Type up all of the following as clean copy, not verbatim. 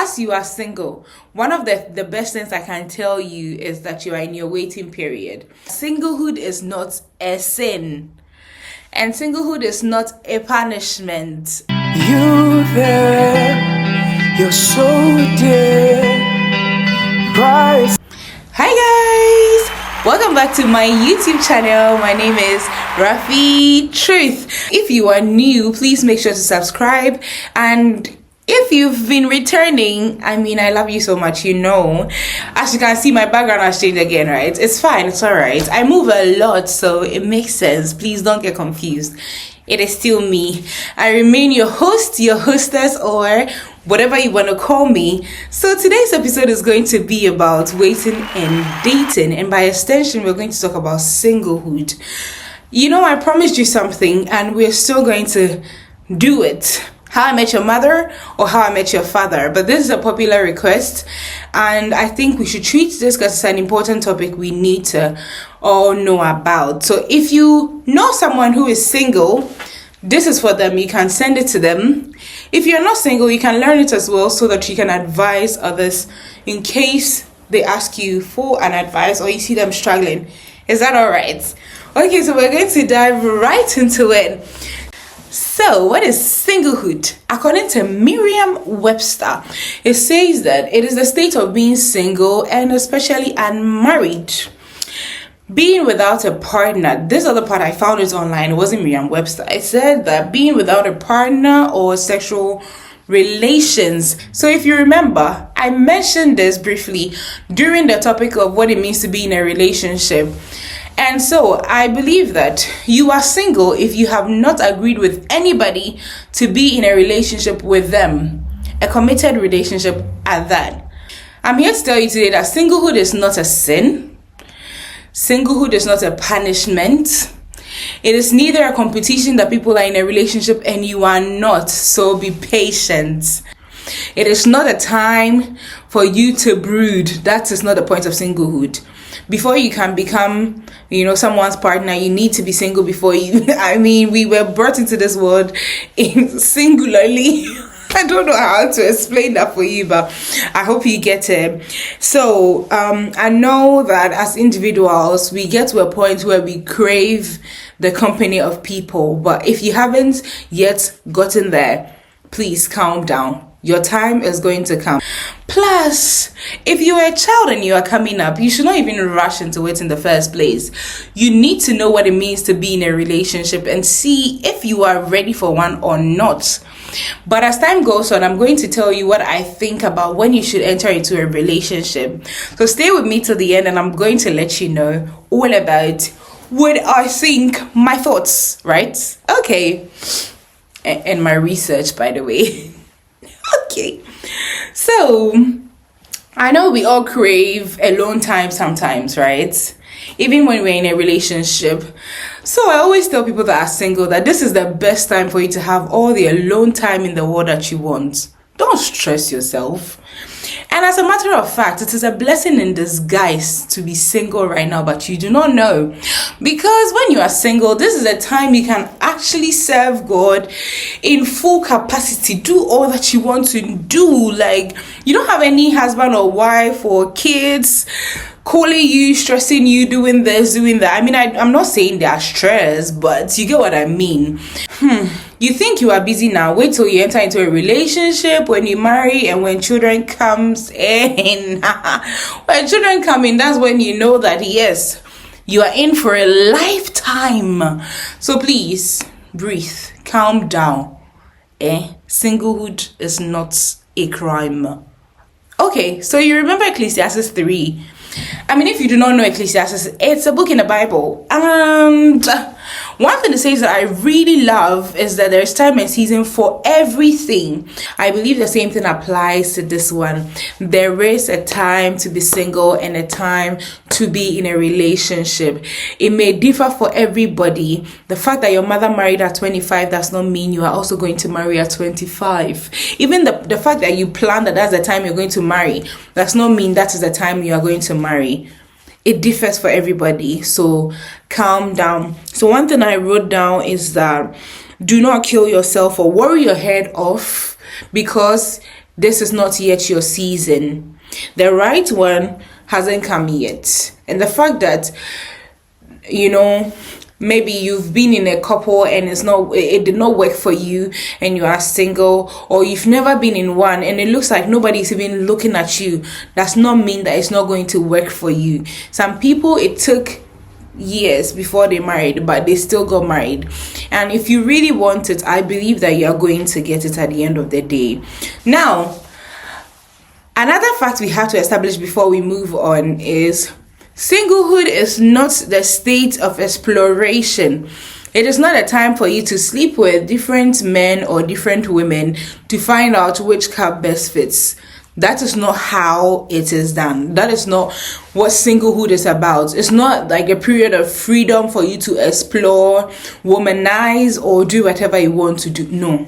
as you are single, one of the best things I can tell you is that you are in your waiting period. Singlehood is not a sin, and singlehood is not a punishment. You there, you're so dear. Price. Hi guys, welcome back to my YouTube channel. My name is Rafi Truth. If you are new, please make sure to subscribe, and if you've been returning, I love you so much, As you can see, my background has changed again, right? It's fine, it's alright. I move a lot, so it makes sense. Please don't get confused. It is still me. I remain your host, your hostess, or whatever you want to call me. So today's episode is going to be about waiting and dating, and by extension, we're going to talk about singlehood. I promised you something, and we're still going to do it. How I Met Your Mother or How I Met Your Father. But this is a popular request, and I think we should treat this because it's an important topic we need to all know about. So if you know someone who is single, this is for them. You can send it to them. If you're not single, you can learn it as well so that you can advise others in case they ask you for an advice or you see them struggling. Is that all right? Okay, so we're going to dive right into it. So, what is singlehood? According to Merriam-Webster, it says that it is the state of being single and especially unmarried. Being without a partner. This other part I found it online. It wasn't Merriam-Webster. It said that being without a partner or sexual relations. So if you remember, I mentioned this briefly during the topic of what it means to be in a relationship. And so I believe that you are single if you have not agreed with anybody to be in a relationship with them, a committed relationship at that. I'm here to tell you today that singlehood is not a sin. Singlehood is not a punishment. It is neither a competition that people are in a relationship and you are not, so be patient. It is not a time for you to brood. That is not the point of singlehood. Before you can become, someone's partner, you need to be single before you. We were brought into this world in singularly. I don't know how to explain that for you, but I hope you get it. So, I know that as individuals, we get to a point where we crave the company of people. But if you haven't yet gotten there, please calm down. Your time is going to come. Plus, if you're a child and you are coming up, you should not even rush into it in the first place. You need to know what it means to be in a relationship and see if you are ready for one or not. But as time goes on, I'm going to tell you what I think about when you should enter into a relationship. So stay with me till the end, and I'm going to let you know all about what I think, my thoughts, right? Okay. And my research, by the way. Okay, so I know we all crave alone time sometimes, right? Even when we're in a relationship. So I always tell people that are single that this is the best time for you to have all the alone time in the world that you want. Don't stress yourself. And as a matter of fact, it is a blessing in disguise to be single right now, but you do not know. Because when you are single, this is a time you can actually serve God in full capacity. Do all that you want to do. Like, you don't have any husband or wife or kids calling you, stressing you, doing this, doing that. I'm not saying they are stressed, but you get what I mean. You think you are busy now. Wait till you enter into a relationship, when you marry, and when children comes in. When children come in, that's when you know that, yes, you are in for a lifetime. So please, breathe, calm down. Singlehood is not a crime. Okay, so you remember Ecclesiastes 3. If you do not know Ecclesiastes, it's a book in the Bible. And one thing it says that I really love is that there's time and season for everything. I believe the same thing applies to this one. There is a time to be single and a time to be in a relationship. It may differ for everybody. The fact that your mother married at 25 does not mean you are also going to marry at 25. Even the fact that you plan that that's the time you're going to marry does not mean that is the time you are going to marry. It differs for everybody, so calm down. So one thing I wrote down is that do not kill yourself or worry your head off because this is not yet your season. The right one hasn't come yet. And the fact that, maybe you've been in a couple and it did not work for you and you are single, or you've never been in one and it looks like nobody's even looking at you, does not mean that it's not going to work for you. Some people, it took years before they married, but they still got married. And if you really want it, I believe that you're going to get it at the end of the day. Now, another fact we have to establish before we move on is singlehood is not the state of exploration. It is not a time for you to sleep with different men or different women to find out which cup best fits. That is not how it is done. That is not what singlehood is about. It's not like a period of freedom for you to explore, womanize, or do whatever you want to do. No.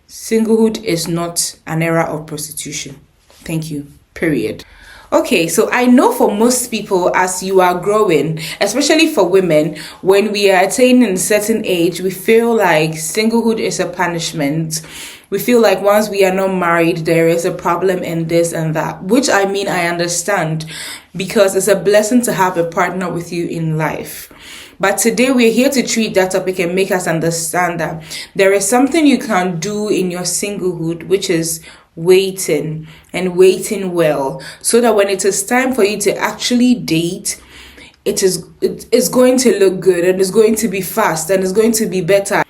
Singlehood is not an era of prostitution. Thank you. Period. Okay, so I know for most people, as you are growing, especially for women, when we are attaining a certain age, we feel like singlehood is a punishment. We feel like once we are not married, there is a problem in this and that, which I understand, because it's a blessing to have a partner with you in life. But today we're here to treat that topic and make us understand that there is something you can do in your singlehood, which is waiting, and waiting well, so that when it is time for you to actually date, it is going to look good, and it's going to be fast, and it's going to be better.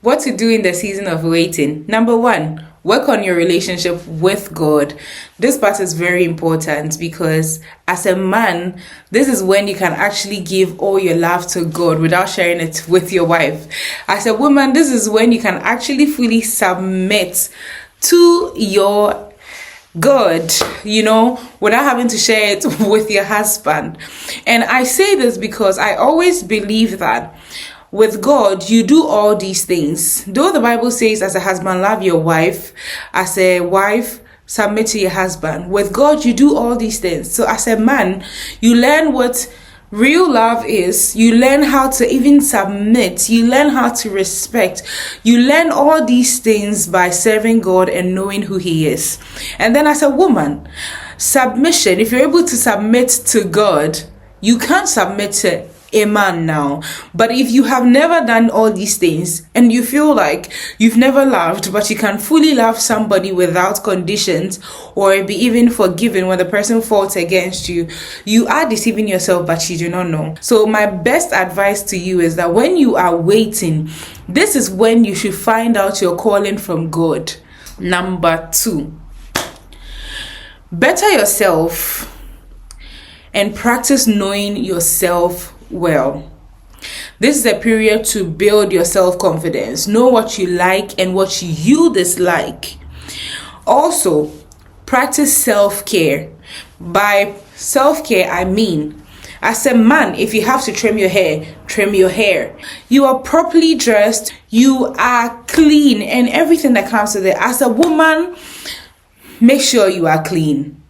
What to do in the season of waiting? Number 1, work on your relationship with God. This part is very important, because as a man, this is when you can actually give all your love to God without sharing it with your wife. As a woman, this is when you can actually fully submit to your God, without having to share it with your husband. And I say this because I always believe that with God, you do all these things. Though the Bible says, as a husband, love your wife, as a wife, submit to your husband. With God, you do all these things. So as a man, you learn what real love is. You learn how to even submit. You learn how to respect. You learn all these things by serving God and knowing who He is. And then as a woman, submission, if you're able to submit to God, you can't submit to a man now. But if you have never done all these things and you feel like you've never loved, but you can fully love somebody without conditions, or be even forgiven when the person faults against you, you are deceiving yourself, but you do not know. So my best advice to you is that when you are waiting, this is when you should find out your calling from God. Number 2, better yourself and practice knowing yourself well. This is a period to build your self-confidence. Know what you like and what you dislike. Also, practice self-care. By self-care, I mean, as a man, if you have to trim your hair, trim your hair. You are properly dressed, you are clean, and everything that comes with it. As a woman, make sure you are clean.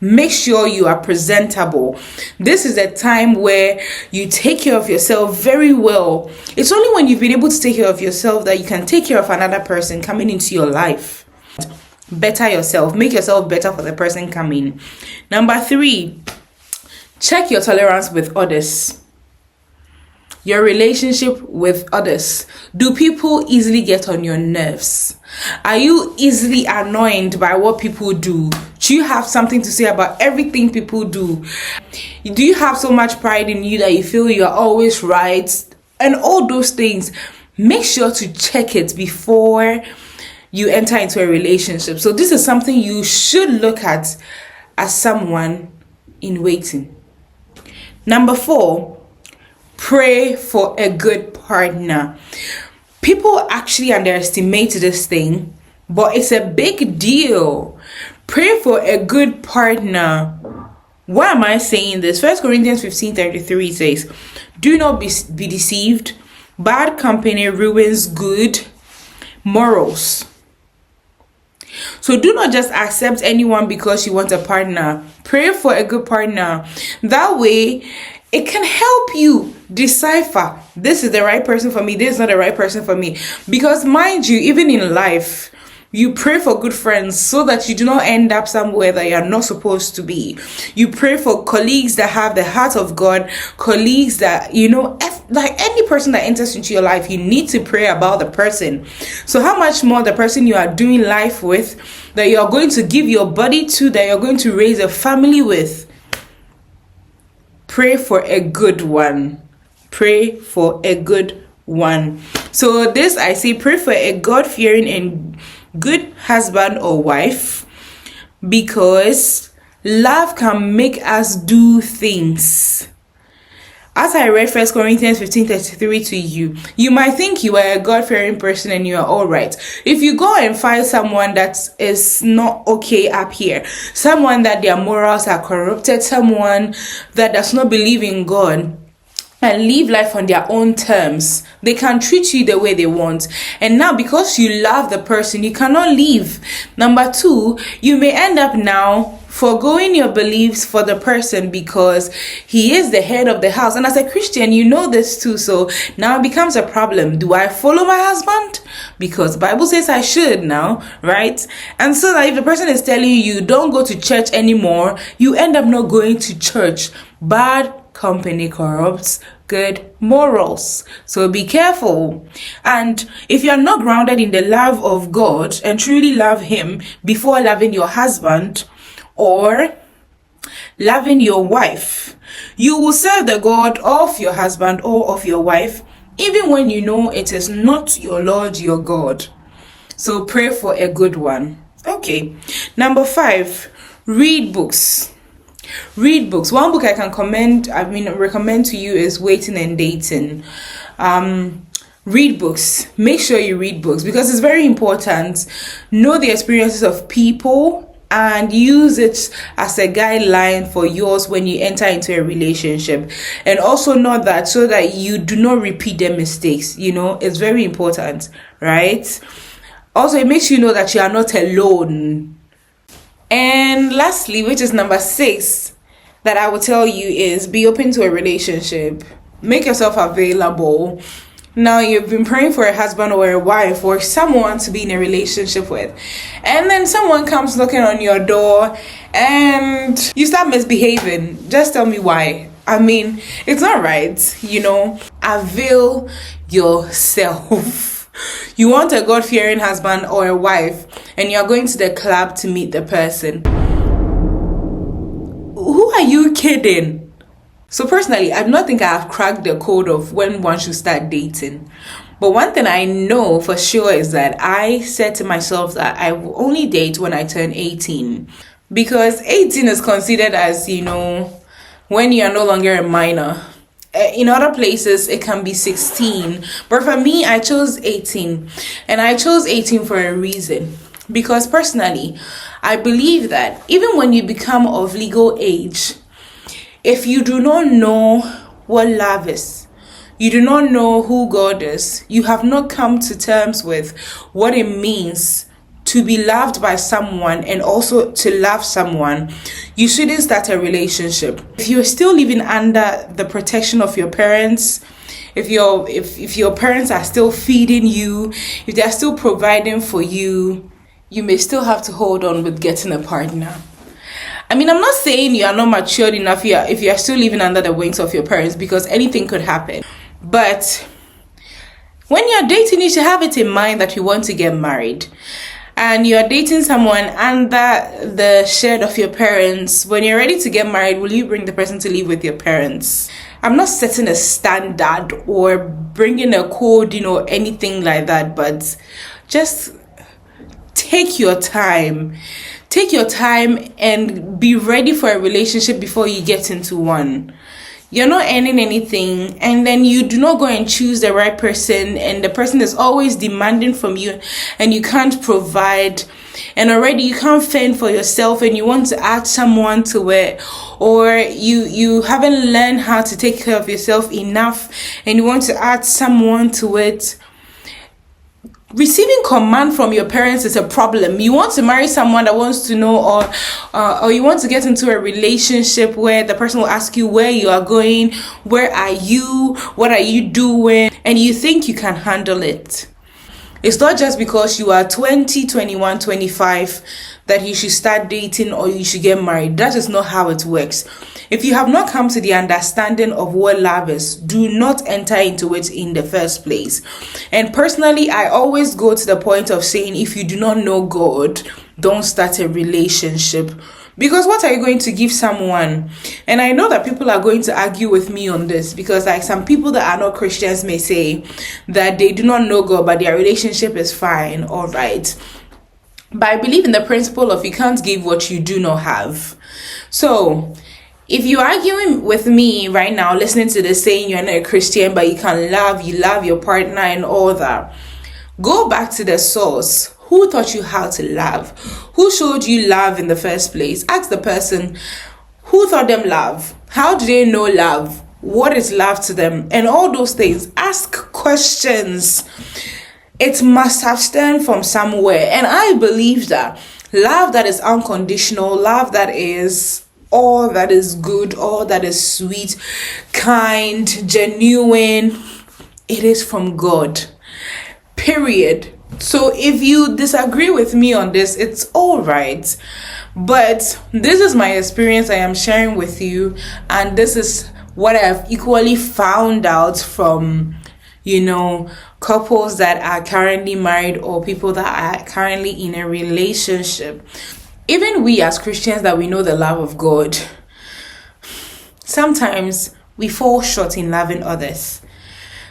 Make sure you are presentable. This is a time where you take care of yourself very well. It's only when you've been able to take care of yourself that you can take care of another person coming into your life. Better yourself. Make yourself better for the person coming. Number 3, check your tolerance with others. Your relationship with others. Do people easily get on your nerves? Are you easily annoyed by what people do? Do you have something to say about everything people do? Do you have so much pride in you that you feel you are always right? And all those things. Make sure to check it before you enter into a relationship. So this is something you should look at as someone in waiting. Number 4, pray for a good partner. People actually underestimate this thing, but it's a big deal. Pray for a good partner. Why am I saying this? 1 Corinthians 15:33 says, do not be deceived. Bad company ruins good morals. So do not just accept anyone because you want a partner. Pray for a good partner. That way, it can help you decipher, this is the right person for me, this is not the right person for me. Because mind you, even in life, You pray for good friends so that you do not end up somewhere that you are not supposed to be. You pray for colleagues that have the heart of God, colleagues that, like any person that enters into your life, you need to pray about the person. So how much more the person you are doing life with, that you are going to give your body to, that you're going to raise a family with. Pray for a good one. Pray for a good one. So this, I say, pray for a God-fearing and good husband or wife, because love can make us do things. As I read 1 Corinthians 15:33 to you, you might think you are a God-fearing person and you are all right. If you go and find someone that is not okay up here, someone that their morals are corrupted, someone that does not believe in God, and live life on their own terms, they can treat you the way they want. And now, because you love the person, you cannot leave. Number two, you may end up now foregoing your beliefs for the person because he is the head of the house. And as a Christian, you know this too. So now it becomes a problem. Do I follow my husband? Because the Bible says I should now, right? And so that if the person is telling you don't go to church anymore, you end up not going to church. Bad company corrupts good morals. So be careful. And if you're not grounded in the love of God and truly love him before loving your husband or loving your wife, you will serve the God of your husband or of your wife even when you know it is not your Lord, your God. So pray for a good one. Okay. Number 5, read books. Read books. One book I can recommend to you is Waiting and Dating. Read books. Make sure you read books because it's very important. Know the experiences of people and use it as a guideline for yours when you enter into a relationship. And also know that so that you do not repeat their mistakes. It's very important, right? Also, it makes you know that you are not alone. And lastly, which is number 6, that I will tell you is be open to a relationship. Make yourself available. Now you've been praying for a husband or a wife or someone to be in a relationship with. And then someone comes knocking on your door and you start misbehaving. Just tell me why. It's not right, Avail yourself. You want a God-fearing husband or a wife and you're going to the club to meet the person. Who are you kidding? So personally, I do not think I have cracked the code of when one should start dating. But one thing I know for sure is that I said to myself that I will only date when I turn 18. Because 18 is considered as, when you are no longer a minor. In other places, it can be 16. But for me, I chose 18. And I chose 18 for a reason. Because personally, I believe that even when you become of legal age, if you do not know what love is, you do not know who God is, you have not come to terms with what it means to be loved by someone and also to love someone, you shouldn't start a relationship. If you're still living under the protection of your parents, if your parents are still feeding you, if they're still providing for you, you may still have to hold on with getting a partner. I'm not saying you are not matured enough if you are still living under the wings of your parents, because anything could happen. But when you're dating, you should have it in mind that you want to get married. And you're dating someone under the shed of your parents. When you're ready to get married, will you bring the person to live with your parents? I'm not setting a standard or bringing a code, anything like that. But just take your time. Take your time and be ready for a relationship before you get into one. You're not earning anything, and then you do not go and choose the right person, and the person is always demanding from you and you can't provide, and already you can't fend for yourself and you want to add someone to it, or you haven't learned how to take care of yourself enough and you want to add someone to it. Receiving command from your parents is a problem. You want to marry someone that wants to know, or you want to get into a relationship where the person will ask you where you are going, where are you, what are you doing, and you think you can handle it. It's not just because you are 20, 21, 25 that you should start dating or you should get married. That is not how it works. If you have not come to the understanding of what love is, do not enter into it in the first place. And personally, I always go to the point of saying, if you do not know God, don't start a relationship. Because what are you going to give someone? And I know that people are going to argue with me on this, because like some people that are not Christians may say that they do not know God, but their relationship is fine, all right. But I believe in the principle of you can't give what you do not have. So if you're arguing with me right now, listening to this, saying you're not a Christian, but you love your partner and all that, go back to the source. Who taught you how to love? Who showed you love in the first place? Ask the person who taught them love. How do they know love? What is love to them? And all those things. Ask questions. It must have stemmed from somewhere. And I believe that love that is unconditional, love that is all that is good, all that is sweet, kind, genuine, it is from God. Period. So if you disagree with me on this, it's all right. But this is my experience I am sharing with you, and this is what I've equally found out from, couples that are currently married or people that are currently in a relationship. Even we as Christians that we know the love of God, sometimes we fall short in loving others.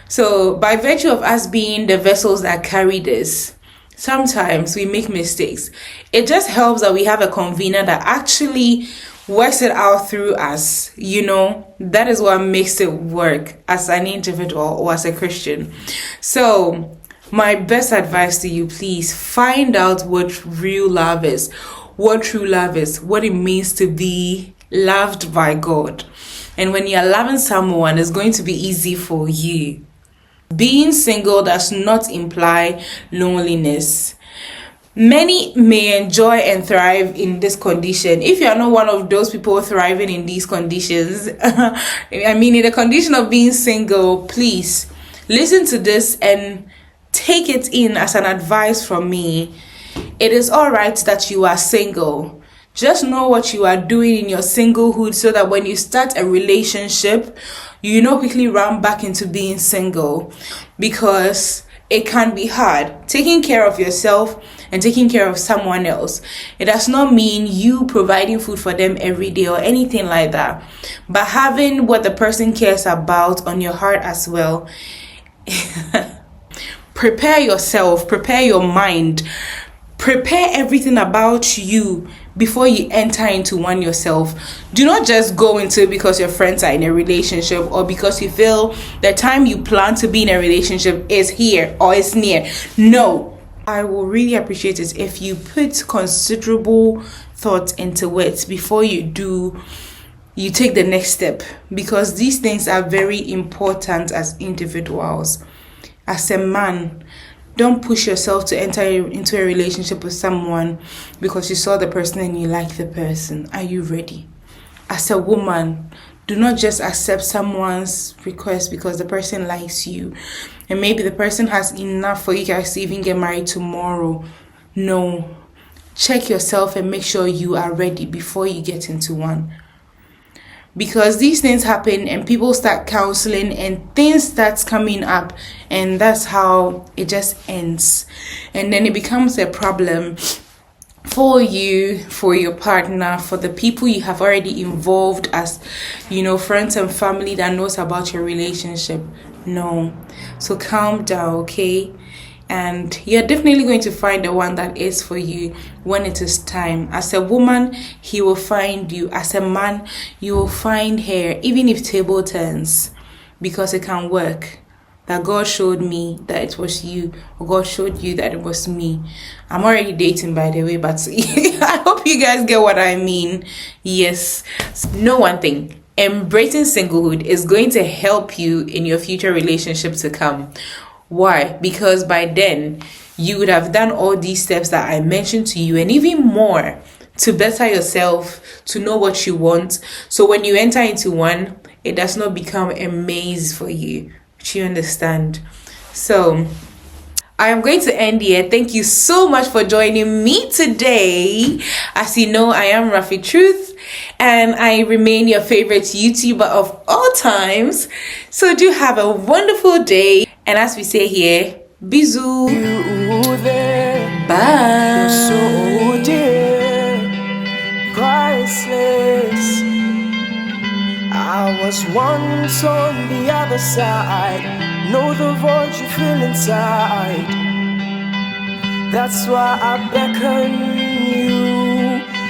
So by virtue of us being the vessels that carry this, sometimes we make mistakes. It just helps that we have a convener that actually works it out through us. That is what makes it work as an individual or as a Christian. So my best advice to you, please find out what real love is, what true love is, what it means to be loved by God. And when you're loving someone, it's going to be easy for you. Being single does not imply loneliness. Many may enjoy and thrive in this condition. If you are not one of those people thriving in these conditions, in the condition of being single, please listen to this and take it in as an advice from me. It is all right that you are single. Just know what you are doing in your singlehood so that when you start a relationship, you quickly run back into being single, because it can be hard taking care of yourself and taking care of someone else. It does not mean you providing food for them every day or anything like that, but having what the person cares about on your heart as well. Prepare yourself, prepare your mind, prepare everything about you before you enter into one yourself. Do not just go into it because your friends are in a relationship or because you feel the time you plan to be in a relationship is here or is near. No. I will really appreciate it if you put considerable thought into it before you take the next step, because these things are very important as individuals. As a man, don't push yourself to enter into a relationship with someone because you saw the person and you like the person. Are you ready? As a woman, do not just accept someone's request because the person likes you. And maybe the person has enough for you guys to even get married tomorrow. No. Check yourself and make sure you are ready before you get into one. Because these things happen and people start counseling and things starts coming up, and that's how it just ends. And then it becomes a problem for you, for your partner, for the people you have already involved as, friends and family that knows about your relationship. No. So calm down, okay? And you're definitely going to find the one that is for you when it is time. As a woman, he will find you. As a man, you will find her, even if table turns, because it can work. That God showed me that it was you, or God showed you that it was me. I'm already dating, by the way, but I hope you guys get what I mean. Yes. Know one thing. Embracing singlehood is going to help you in your future relationship to come. Why? Because by then, you would have done all these steps that I mentioned to you and even more to better yourself, to know what you want. So when you enter into one, it does not become a maze for you. Do you understand? So I am going to end here. Thank you so much for joining me today. As you know, I am Rafi Truth, and I remain your favorite YouTuber of all times. So do have a wonderful day. And as we say here, bisous. Bye. You're so dear, priceless. I was once on the other side. Know the void you feel inside. That's why I beckon.